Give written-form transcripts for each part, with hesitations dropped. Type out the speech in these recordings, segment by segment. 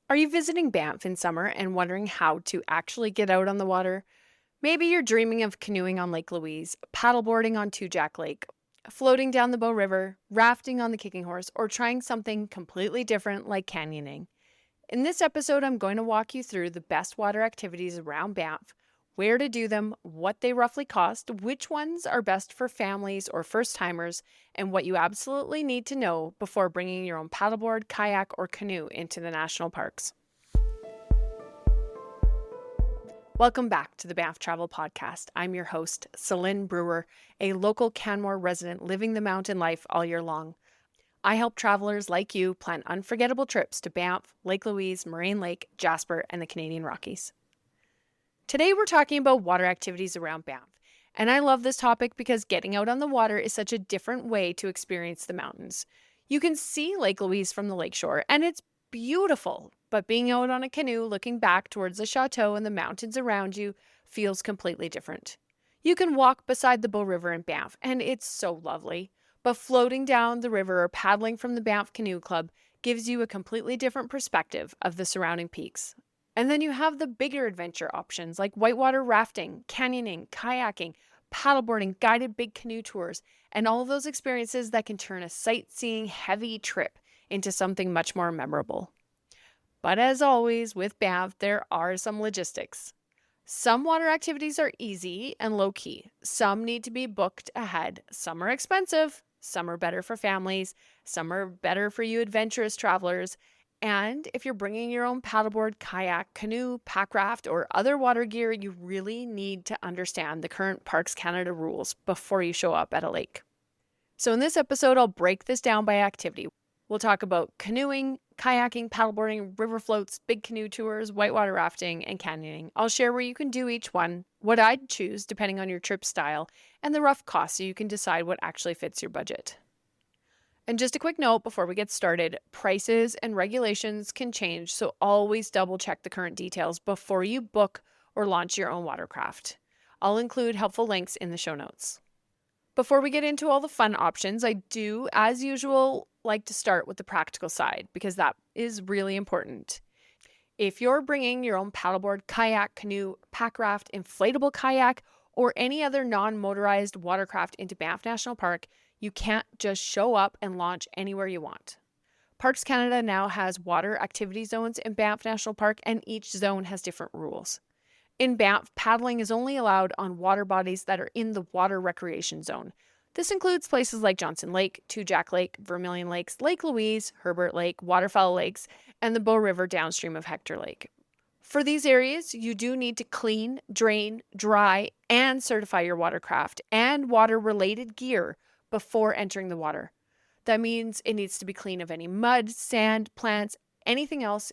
Are you visiting Banff in summer and wondering how to actually get out on the water? Maybe you're dreaming of canoeing on Lake Louise, paddleboarding on Two Jack Lake, floating down the Bow River, rafting on the Kicking Horse, or trying something completely different like canyoning. In this episode, I'm going to walk you through the best water activities around Banff, where to do them, what they roughly cost, which ones are best for families or first timers, and what you absolutely need to know before bringing your own paddleboard, kayak, or canoe into the national parks. Welcome back to the Banff Travel Podcast. I'm your host, Celine Brewer, a local Canmore resident living the mountain life all year long. I help travelers like you plan unforgettable trips to Banff, Lake Louise, Moraine Lake, Jasper, and the Canadian Rockies. Today we're talking about water activities around Banff, and I love this topic because getting out on the water is such a different way to experience the mountains. You can see Lake Louise from the lakeshore, and it's beautiful, but being out on a canoe looking back towards the chateau and the mountains around you feels completely different. You can walk beside the Bow River in Banff, and it's so lovely, but floating down the river or paddling from the Banff Canoe Club gives you a completely different perspective of the surrounding peaks. And then you have the bigger adventure options like whitewater rafting, canyoning, kayaking, paddleboarding, guided big canoe tours, and all of those experiences that can turn a sightseeing heavy trip into something much more memorable. But as always with Banff, there are some logistics. Some water activities are easy and low-key. Some need to be booked ahead. Some are expensive. Some are better for families. Some are better for you adventurous travelers. And if you're bringing your own paddleboard, kayak, canoe, pack raft, or other water gear, you really need to understand the current Parks Canada rules before you show up at a lake. So in this episode, I'll break this down by activity. We'll talk about canoeing, kayaking, paddleboarding, river floats, big canoe tours, whitewater rafting, and canyoning. I'll share where you can do each one, what I'd choose depending on your trip style, and the rough cost so you can decide what actually fits your budget. And just a quick note before we get started, prices and regulations can change, so always double check the current details before you book or launch your own watercraft. I'll include helpful links in the show notes. Before we get into all the fun options, I do, as usual, like to start with the practical side because that is really important. If you're bringing your own paddleboard, kayak, canoe, pack raft, inflatable kayak, or any other non-motorized watercraft into Banff National Park, you can't just show up and launch anywhere you want. Parks Canada now has water activity zones in Banff National Park, and each zone has different rules. In Banff, paddling is only allowed on water bodies that are in the water recreation zone. This includes places like Johnson Lake, Two Jack Lake, Vermilion Lakes, Lake Louise, Herbert Lake, Waterfowl Lakes, and the Bow River downstream of Hector Lake. For these areas, you do need to clean, drain, dry, and certify your watercraft and water-related gear before entering the water. That means it needs to be clean of any mud, sand, plants, anything else.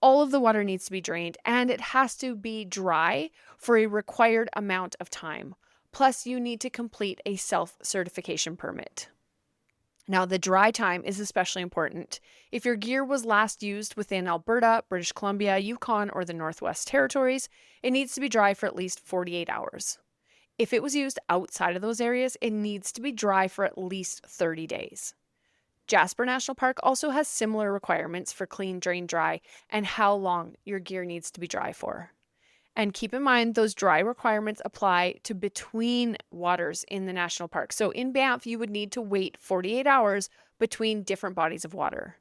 All of the water needs to be drained, and it has to be dry for a required amount of time. Plus, you need to complete a self-certification permit. Now, the dry time is especially important. If your gear was last used within Alberta, British Columbia, Yukon, or the Northwest Territories, it needs to be dry for at least 48 hours. If it was used outside of those areas, it needs to be dry for at least 30 days. Jasper National Park also has similar requirements for clean, drain, dry, and how long your gear needs to be dry for. And keep in mind, those dry requirements apply to between waters in the national park. So in Banff, you would need to wait 48 hours between different bodies of water.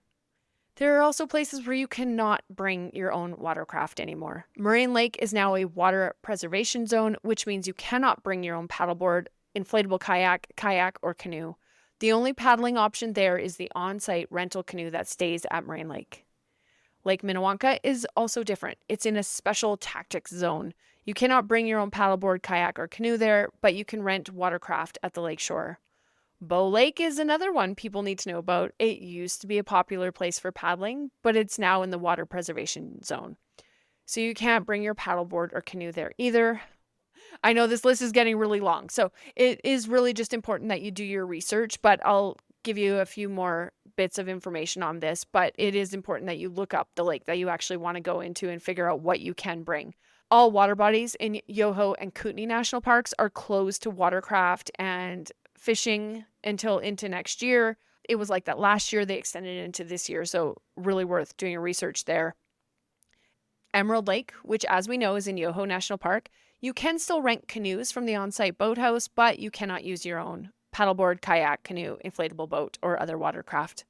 There are also places where you cannot bring your own watercraft anymore. Moraine Lake is now a water preservation zone, which means you cannot bring your own paddleboard, inflatable kayak, or canoe. The only paddling option there is the on-site rental canoe that stays at Moraine Lake. Lake Minnewanka is also different. It's in a special tactics zone. You cannot bring your own paddleboard, kayak, or canoe there, but you can rent watercraft at the lakeshore. Bow Lake is another one people need to know about. It used to be a popular place for paddling, but it's now in the water preservation zone. So you can't bring your paddleboard or canoe there either. I know this list is getting really long, so it is really just important that you do your research, but I'll give you a few more bits of information on this, but it is important that you look up the lake that you actually want to go into and figure out what you can bring. All water bodies in Yoho and Kootenay National Parks are closed to watercraft and fishing until into next year. It was like that last year. They extended it into this year, so really worth doing your research there. Emerald Lake, which as we know is in Yoho National Park, you can still rent canoes from the on-site boathouse, but you cannot use your own paddleboard, kayak, canoe, inflatable boat, or other watercraft.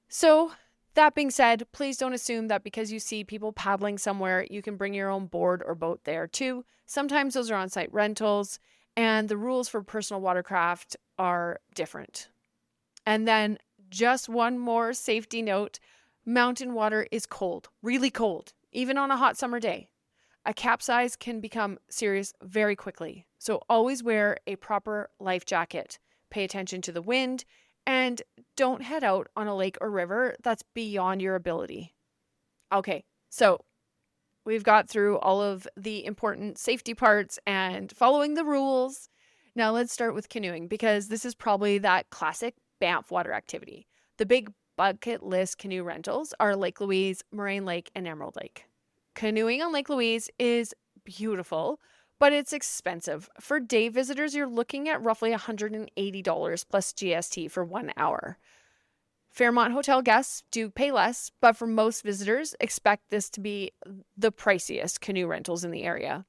So that being said, please don't assume that because you see people paddling somewhere, you can bring your own board or boat there too. Sometimes those are on-site rentals, and the rules for personal watercraft are different. And then just one more safety note, mountain water is cold, really cold, even on a hot summer day. A capsize can become serious very quickly, so always wear a proper life jacket. Pay attention to the wind, and don't head out on a lake or river that's beyond your ability. Okay, so we've got through all of the important safety parts and following the rules. Now let's start with canoeing, because this is probably that classic Banff water activity. The big bucket list canoe rentals are Lake Louise, Moraine Lake, and Emerald Lake. Canoeing on Lake Louise is beautiful, but it's expensive. For day visitors, you're looking at roughly $180 plus GST for 1 hour. Fairmont Hotel guests do pay less, but for most visitors, expect this to be the priciest canoe rentals in the area.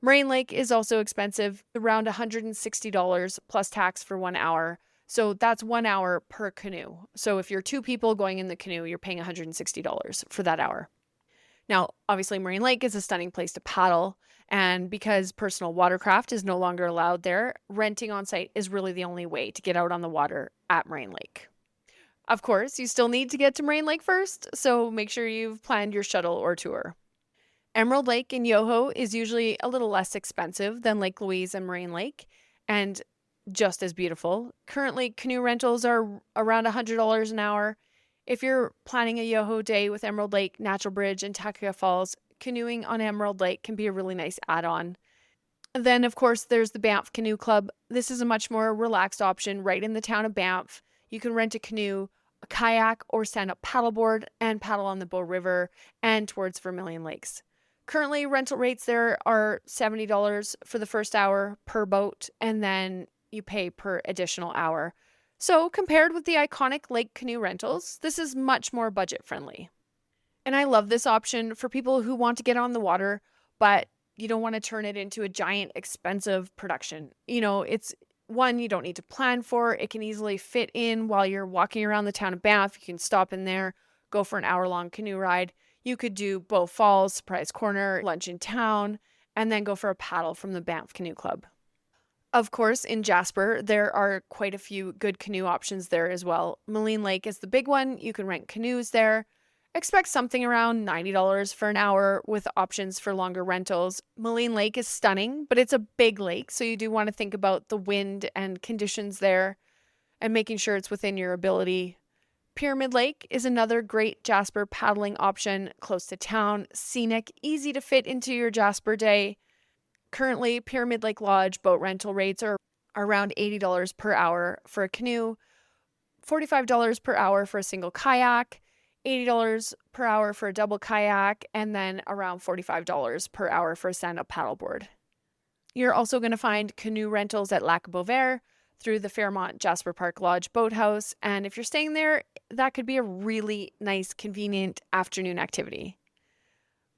Moraine Lake is also expensive, around $160 plus tax for 1 hour. So that's 1 hour per canoe. So if you're 2 people going in the canoe, you're paying $160 for that hour. Now, obviously, Moraine Lake is a stunning place to paddle, and because personal watercraft is no longer allowed there, renting on site is really the only way to get out on the water at Moraine Lake. Of course, you still need to get to Moraine Lake first, so make sure you've planned your shuttle or tour. Emerald Lake in Yoho is usually a little less expensive than Lake Louise and Moraine Lake, and just as beautiful. Currently, canoe rentals are around $100 an hour. If you're planning a Yoho day with Emerald Lake, Natural Bridge, and Takaya Falls, canoeing on Emerald Lake can be a really nice add-on. Then, of course, there's the Banff Canoe Club. This is a much more relaxed option right in the town of Banff. You can rent a canoe, a kayak, or stand-up paddleboard and paddle on the Bow River and towards Vermilion Lakes. Currently, rental rates there are $70 for the first hour per boat, and then you pay per additional hour. So compared with the iconic lake canoe rentals, this is much more budget friendly. And I love this option for people who want to get on the water, but you don't want to turn it into a giant expensive production. It's one you don't need to plan for. It can easily fit in while you're walking around the town of Banff. You can stop in there, go for an hour-long canoe ride. You could do Bow Falls, Surprise Corner, lunch in town, and then go for a paddle from the Banff Canoe Club. Of course, in Jasper, there are quite a few good canoe options there as well. Moraine Lake is the big one. You can rent canoes there. Expect something around $90 for an hour with options for longer rentals. Moraine Lake is stunning, but it's a big lake, so you do want to think about the wind and conditions there and making sure it's within your ability. Pyramid Lake is another great Jasper paddling option, close to town, scenic, easy to fit into your Jasper day. Currently, Pyramid Lake Lodge boat rental rates are around $80 per hour for a canoe, $45 per hour for a single kayak, $80 per hour for a double kayak, and then around $45 per hour for a stand-up paddleboard. You're also going to find canoe rentals at Lac Beauvert through the Fairmont Jasper Park Lodge Boathouse, and if you're staying there, that could be a really nice, convenient afternoon activity.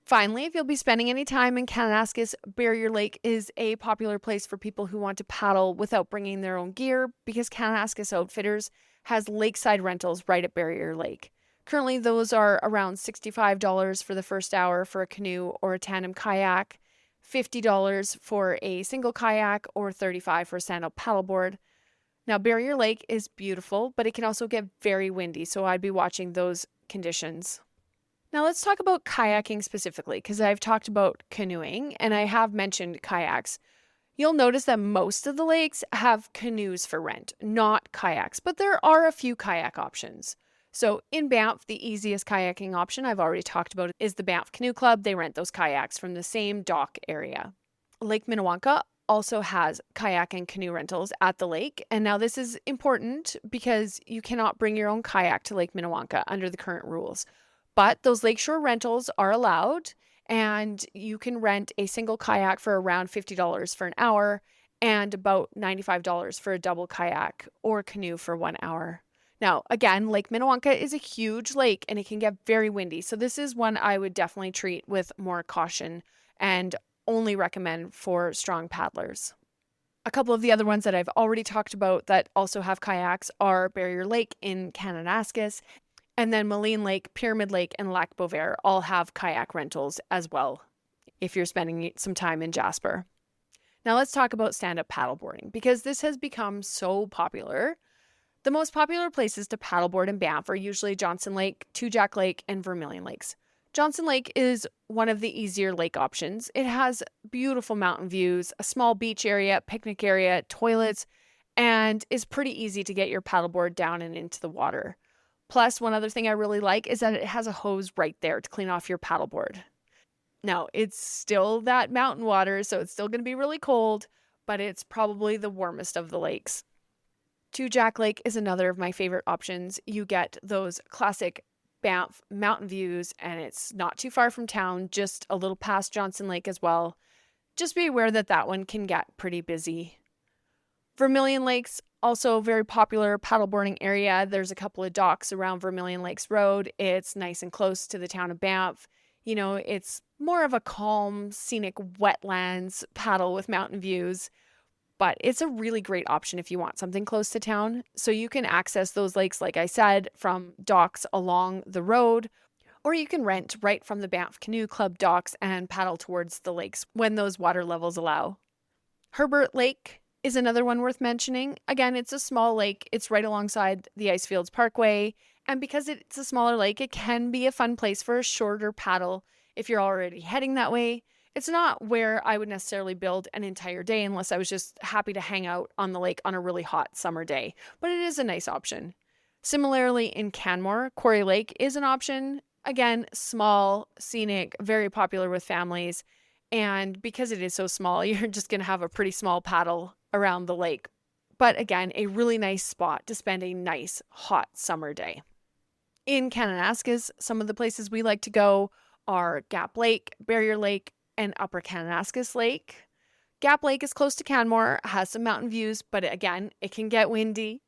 Finally, if you'll be spending any time in Kananaskis, Barrier Lake is a popular place for people who want to paddle without bringing their own gear, because Kananaskis Outfitters has lakeside rentals right at Barrier Lake. Currently, those are around $65 for the first hour for a canoe or a tandem kayak, $50 for a single kayak, or $35 for a stand-up paddleboard. Now, Barrier Lake is beautiful, but it can also get very windy, so I'd be watching those conditions. Now let's talk about kayaking specifically, because I've talked about canoeing and I have mentioned kayaks. You'll notice that most of the lakes have canoes for rent, not kayaks, but there are a few kayak options. So in Banff, the easiest kayaking option I've already talked about is the Banff Canoe Club. They rent those kayaks from the same dock area. Lake Minnewanka also has kayak and canoe rentals at the lake. And now this is important because you cannot bring your own kayak to Lake Minnewanka under the current rules. But those lakeshore rentals are allowed, and you can rent a single kayak for around $50 for an hour and about $95 for a double kayak or canoe for 1 hour. Now, again, Lake Minnewanka is a huge lake and it can get very windy. So this is one I would definitely treat with more caution and only recommend for strong paddlers. A couple of the other ones that I've already talked about that also have kayaks are Barrier Lake in Kananaskis, and then Moline Lake, Pyramid Lake, and Lac Beauvert all have kayak rentals as well if you're spending some time in Jasper. Now let's talk about stand-up paddleboarding because this has become so popular. The most popular places to paddleboard in Banff are usually Johnson Lake, Two Jack Lake, and Vermilion Lakes. Johnson Lake is one of the easier lake options. It has beautiful mountain views, a small beach area, picnic area, toilets, and is pretty easy to get your paddleboard down and into the water. Plus, one other thing I really like is that it has a hose right there to clean off your paddleboard. Now, it's still that mountain water, so it's still going to be really cold, but it's probably the warmest of the lakes. Two Jack Lake is another of my favorite options. You get those classic Banff mountain views, and it's not too far from town, just a little past Johnson Lake as well. Just be aware that that one can get pretty busy. Vermilion Lakes, also a very popular paddleboarding area. There's a couple of docks around Vermilion Lakes Road. It's nice and close to the town of Banff. You know, it's more of a calm, scenic wetlands paddle with mountain views, but it's a really great option if you want something close to town. So you can access those lakes, like I said, from docks along the road, or you can rent right from the Banff Canoe Club docks and paddle towards the lakes when those water levels allow. Herbert Lake is another one worth mentioning. Again, it's a small lake. It's right alongside the Icefields Parkway. And because it's a smaller lake, it can be a fun place for a shorter paddle if you're already heading that way. It's not where I would necessarily build an entire day unless I was just happy to hang out on the lake on a really hot summer day, but it is a nice option. Similarly, in Canmore, Quarry Lake is an option. Again, small, scenic, very popular with families. And because it is so small, you're just going to have a pretty small paddle around the lake. But again, a really nice spot to spend a nice, hot summer day. In Kananaskis, some of the places we like to go are Gap Lake, Barrier Lake, and Upper Kananaskis Lake. Gap Lake is close to Canmore, has some mountain views, but again, it can get windy.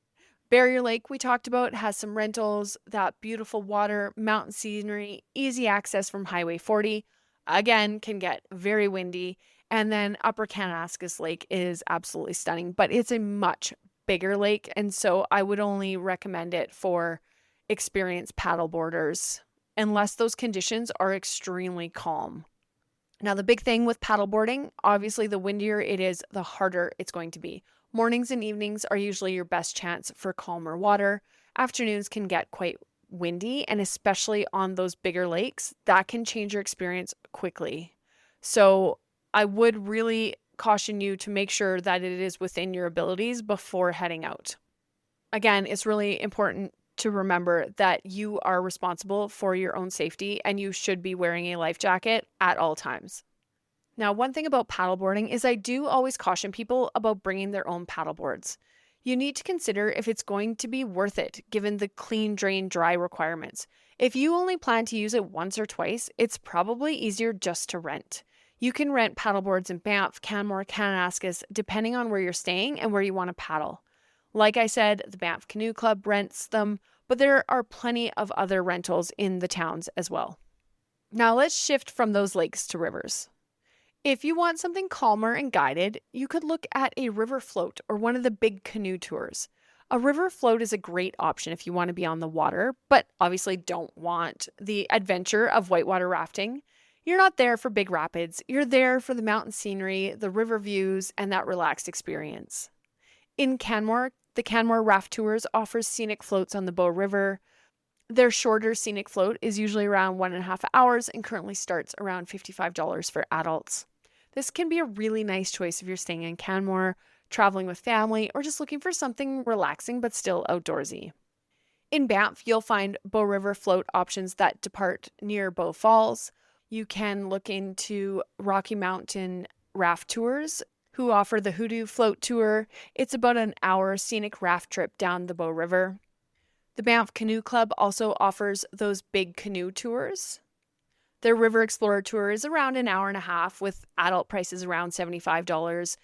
Barrier Lake, we talked about, has some rentals, that beautiful water, mountain scenery, easy access from Highway 40. Again, can get very windy. And then Upper Kananaskis Lake is absolutely stunning, but it's a much bigger lake, and so I would only recommend it for experienced paddleboarders unless those conditions are extremely calm. Now, the big thing with paddleboarding, obviously the windier it is, the harder it's going to be. Mornings and evenings are usually your best chance for calmer water. Afternoons can get quite windy, and especially on those bigger lakes, that can change your experience quickly. So I would really caution you to make sure that it is within your abilities before heading out. Again, it's really important to remember that you are responsible for your own safety and you should be wearing a life jacket at all times. Now, one thing about paddleboarding is I do always caution people about bringing their own paddleboards. You need to consider if it's going to be worth it given the clean, drain, dry requirements. If you only plan to use it once or twice, it's probably easier just to rent. You can rent paddleboards in Banff, Canmore, Kananaskis, depending on where you're staying and where you want to paddle. Like I said, the Banff Canoe Club rents them, but there are plenty of other rentals in the towns as well. Now let's shift from those lakes to rivers. If you want something calmer and guided, you could look at a river float or one of the big canoe tours. A river float is a great option if you want to be on the water, but obviously don't want the adventure of whitewater rafting. You're not there for big rapids. You're there for the mountain scenery, the river views, and that relaxed experience. In Canmore, the Canmore Raft Tours offers scenic floats on the Bow River. Their shorter scenic float is usually around 1.5 hours and currently starts around $55 for adults. This can be a really nice choice if you're staying in Canmore, traveling with family, or just looking for something relaxing but still outdoorsy. In Banff, you'll find Bow River float options that depart near Bow Falls. You can look into Rocky Mountain Raft Tours, who offer the Hoodoo Float Tour. It's about an hour scenic raft trip down the Bow River. The Banff Canoe Club also offers those big canoe tours. Their River Explorer Tour is around an hour and a half with adult prices around $75,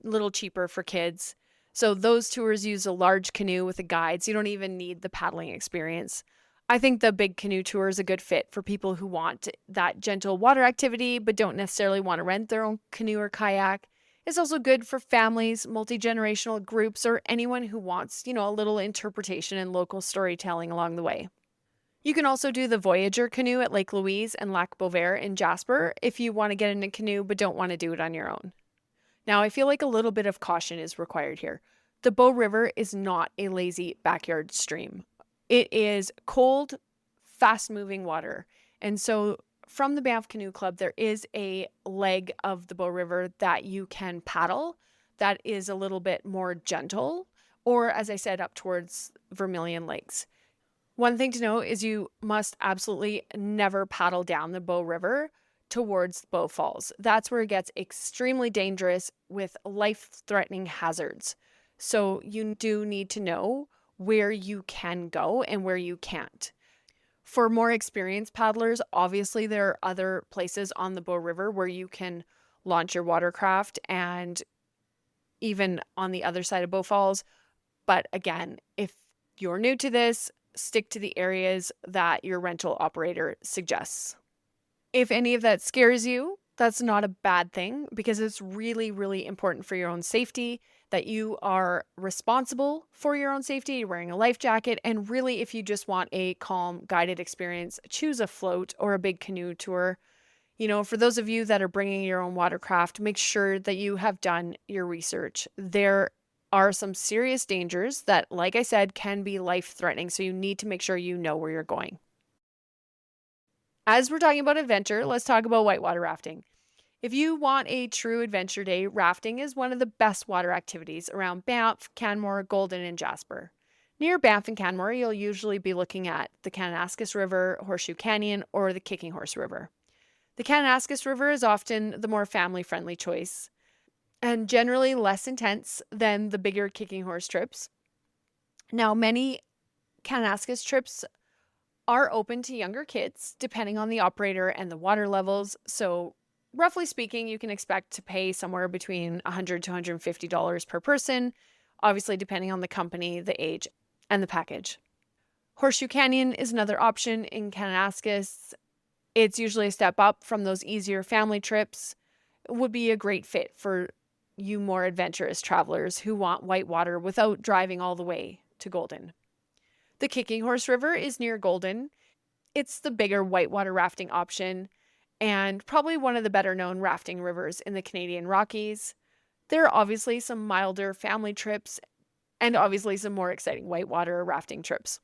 a little cheaper for kids. So those tours use a large canoe with a guide, so you don't even need the paddling experience. I think the big canoe tour is a good fit for people who want that gentle water activity but don't necessarily want to rent their own canoe or kayak. It's also good for families, multi-generational groups, or anyone who wants, a little interpretation and local storytelling along the way. You can also do the Voyager canoe at Lake Louise and Lac Beauvert in Jasper if you want to get in a canoe but don't want to do it on your own. Now, I feel like a little bit of caution is required here. The Bow River is not a lazy backyard stream. It is cold, fast-moving water. And so from the Banff Canoe Club, there is a leg of the Bow River that you can paddle that is a little bit more gentle, or as I said, up towards Vermilion Lakes. One thing to know is you must absolutely never paddle down the Bow River towards Bow Falls. That's where it gets extremely dangerous with life-threatening hazards. So you do need to know where you can go and where you can't. For more experienced paddlers, obviously there are other places on the Bow River where you can launch your watercraft and even on the other side of Bow Falls. But again, if you're new to this, stick to the areas that your rental operator suggests. If any of that scares you, that's not a bad thing because it's really, really important for your own safety that you are responsible for your own safety. You're wearing a life jacket. And really, if you just want a calm, guided experience, choose a float or a big canoe tour. For those of you that are bringing your own watercraft, make sure that you have done your research. There are some serious dangers that, like I said, can be life-threatening. So you need to make sure you know where you're going. As we're talking about adventure, let's talk about whitewater rafting. If you want a true adventure day, rafting is one of the best water activities around Banff, Canmore, Golden, and Jasper. Near Banff and Canmore, you'll usually be looking at the Kananaskis River, Horseshoe Canyon, or the Kicking Horse River. The Kananaskis River is often the more family-friendly choice and generally less intense than the bigger Kicking Horse trips. Now, many Kananaskis trips are open to younger kids, depending on the operator and the water levels. So roughly speaking, you can expect to pay somewhere between $100 to $150 per person, obviously depending on the company, the age, and the package. Horseshoe Canyon is another option in Kananaskis. It's usually a step up from those easier family trips. It would be a great fit for you more adventurous travelers who want whitewater without driving all the way to Golden. The Kicking Horse River is near Golden. It's the bigger whitewater rafting option and probably one of the better known rafting rivers in the Canadian Rockies. There are obviously some milder family trips and obviously some more exciting whitewater rafting trips.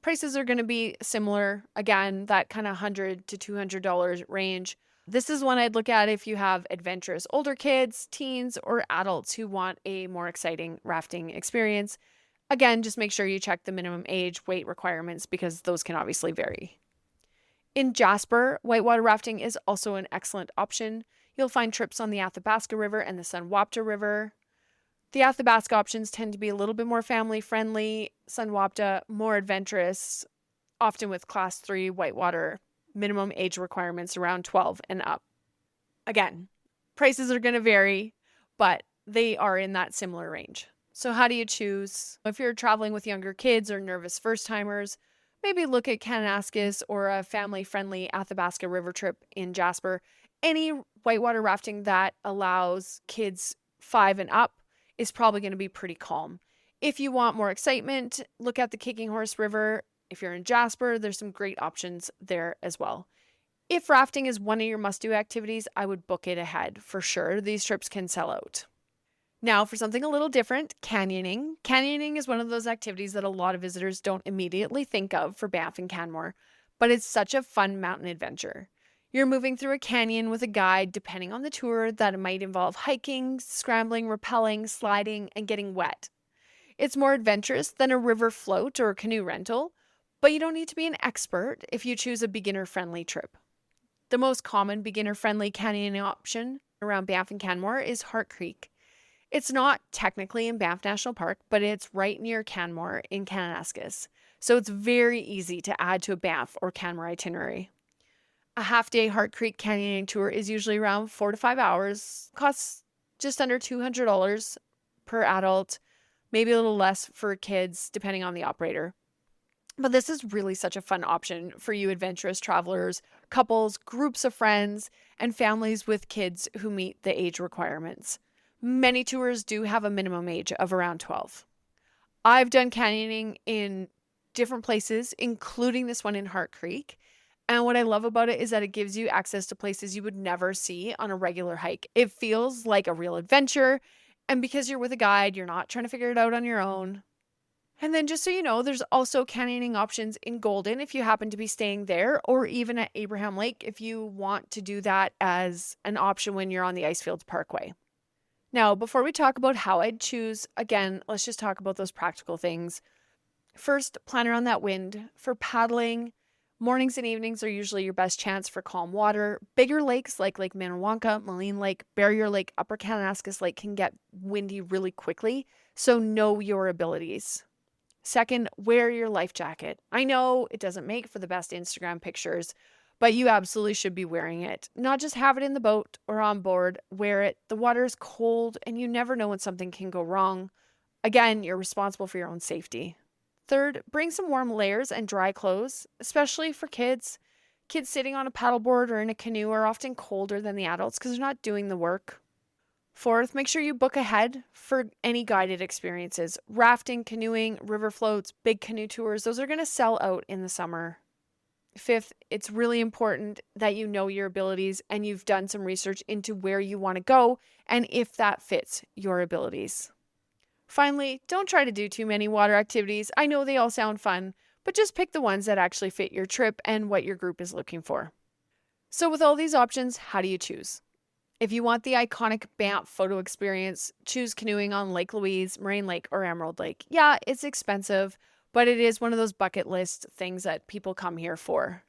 Prices are going to be similar, again, that kind of $100 to $200 range. This is one I'd look at if you have adventurous older kids, teens, or adults who want a more exciting rafting experience. Again, just make sure you check the minimum age, weight requirements because those can obviously vary. In Jasper, whitewater rafting is also an excellent option. You'll find trips on the Athabasca River and the Sunwapta River. The Athabasca options tend to be a little bit more family-friendly, Sunwapta more adventurous, often with Class 3 whitewater minimum age requirements around 12 and up. Again, prices are going to vary, but they are in that similar range. So how do you choose? If you're traveling with younger kids or nervous first-timers, maybe look at Kananaskis or a family-friendly Athabasca River trip in Jasper. Any whitewater rafting that allows kids 5 and up is probably going to be pretty calm. If you want more excitement, look at the Kicking Horse River. If you're in Jasper, there's some great options there as well. If rafting is one of your must-do activities, I would book it ahead for sure. These trips can sell out. Now, for something a little different, canyoning. Canyoning is one of those activities that a lot of visitors don't immediately think of for Banff and Canmore, but it's such a fun mountain adventure. You're moving through a canyon with a guide, depending on the tour, that it might involve hiking, scrambling, rappelling, sliding, and getting wet. It's more adventurous than a river float or a canoe rental, but you don't need to be an expert if you choose a beginner-friendly trip. The most common beginner-friendly canyoning option around Banff and Canmore is Hart Creek. It's not technically in Banff National Park, but it's right near Canmore in Kananaskis, so it's very easy to add to a Banff or Canmore itinerary. A half-day Hart Creek canyoning tour is usually around 4 to 5 hours, costs just under $200 per adult. maybe a little less for kids depending on the operator. But this is really such a fun option for you adventurous travelers, couples, groups of friends, and families with kids who meet the age requirements. Many tours do have a minimum age of around 12. I've done canyoning in different places, including this one in Hart Creek. And what I love about it is that it gives you access to places you would never see on a regular hike. It feels like a real adventure. And because you're with a guide, you're not trying to figure it out on your own. And then just so you know, there's also canyoning options in Golden if you happen to be staying there, or even at Abraham Lake if you want to do that as an option when you're on the Icefields Parkway. Now, before we talk about how I'd choose, again, let's just talk about those practical things. First, plan around that wind. For paddling, mornings and evenings are usually your best chance for calm water. Bigger lakes like Lake Minnewanka, Moraine Lake, Barrier Lake, Upper Kananaskis Lake can get windy really quickly, so know your abilities. Second, wear your life jacket. I know it doesn't make for the best Instagram pictures, but you absolutely should be wearing it. Not just have it in the boat or on board, wear it. The water is cold and you never know when something can go wrong. Again, you're responsible for your own safety. Third, bring some warm layers and dry clothes, especially for kids. Kids sitting on a paddleboard or in a canoe are often colder than the adults because they're not doing the work. Fourth, make sure you book ahead for any guided experiences. Rafting, canoeing, river floats, big canoe tours, those are going to sell out in the summer. Fifth, it's really important that you know your abilities and you've done some research into where you want to go and if that fits your abilities. Finally, don't try to do too many water activities. I know they all sound fun, but just pick the ones that actually fit your trip and what your group is looking for. So with all these options, how do you choose? If you want the iconic Banff photo experience, choose canoeing on Lake Louise, Moraine Lake, or Emerald Lake. Yeah, it's expensive, but it is one of those bucket list things that people come here for.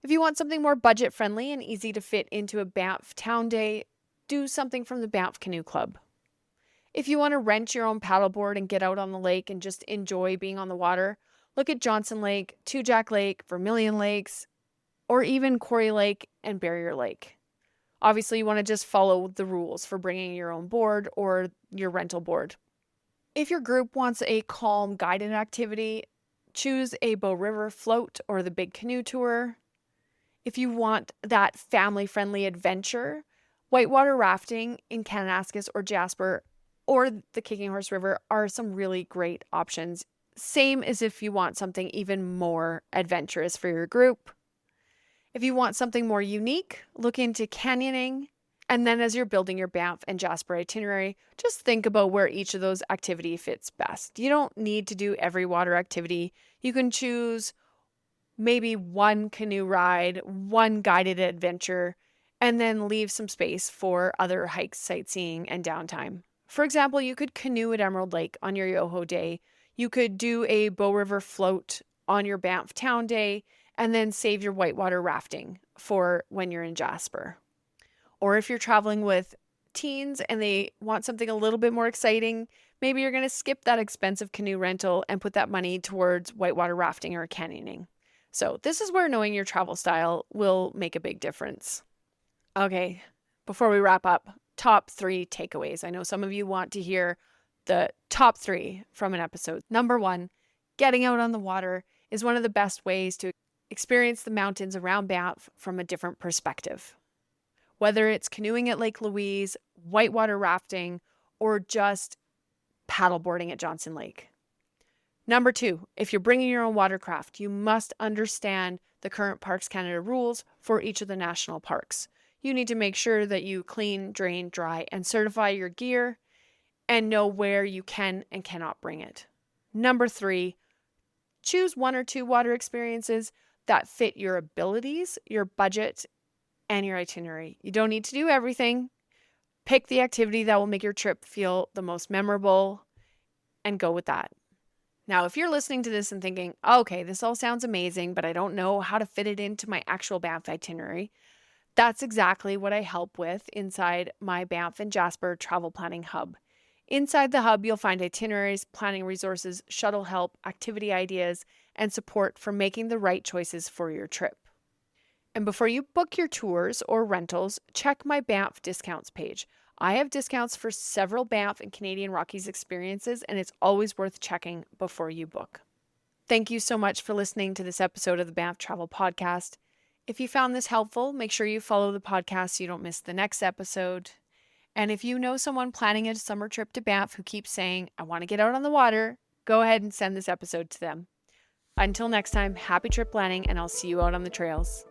If you want something more budget friendly and easy to fit into a Banff town day, do something from the Banff Canoe Club. If you want to rent your own paddleboard and get out on the lake and just enjoy being on the water, look at Johnson Lake, Two Jack Lake, Vermilion Lakes, or even Quarry Lake and Barrier Lake. Obviously, you want to just follow the rules for bringing your own board or your rental board. If your group wants a calm guided activity, choose a Bow River float or the big canoe tour. If you want that family-friendly adventure, whitewater rafting in Kananaskis or Jasper or the Kicking Horse River are some really great options. Same as if you want something even more adventurous for your group. If you want something more unique, look into canyoning. And then as you're building your Banff and Jasper itinerary, just think about where each of those activity fits best. You don't need to do every water activity. You can choose maybe one canoe ride, one guided adventure, and then leave some space for other hikes, sightseeing, and downtime. For example, you could canoe at Emerald Lake on your Yoho day. You could do a Bow River float on your Banff town day, and then save your whitewater rafting for when you're in Jasper. Or if you're traveling with teens and they want something a little bit more exciting, maybe you're going to skip that expensive canoe rental and put that money towards whitewater rafting or canyoning. So this is where knowing your travel style will make a big difference. Okay, before we wrap up, top 3 takeaways. I know some of you want to hear the top 3 from an episode. Number 1, getting out on the water is one of the best ways to experience the mountains around Banff from a different perspective. Whether it's canoeing at Lake Louise, whitewater rafting, or just paddleboarding at Johnson Lake. Number 2, if you're bringing your own watercraft, you must understand the current Parks Canada rules for each of the national parks. You need to make sure that you clean, drain, dry, and certify your gear and know where you can and cannot bring it. Number 3, choose 1 or 2 water experiences that fit your abilities, your budget, and your itinerary. You don't need to do everything. Pick the activity that will make your trip feel the most memorable and go with that. Now, if you're listening to this and thinking, okay, this all sounds amazing, but I don't know how to fit it into my actual Banff itinerary, that's exactly what I help with inside my Banff and Jasper travel planning hub. Inside the hub, you'll find itineraries, planning resources, shuttle help, activity ideas, and support for making the right choices for your trip. And before you book your tours or rentals, check my Banff discounts page. I have discounts for several Banff and Canadian Rockies experiences, and it's always worth checking before you book. Thank you so much for listening to this episode of the Banff Travel Podcast. If you found this helpful, make sure you follow the podcast so you don't miss the next episode. And if you know someone planning a summer trip to Banff who keeps saying, I want to get out on the water, go ahead and send this episode to them. Until next time, happy trip planning, and I'll see you out on the trails.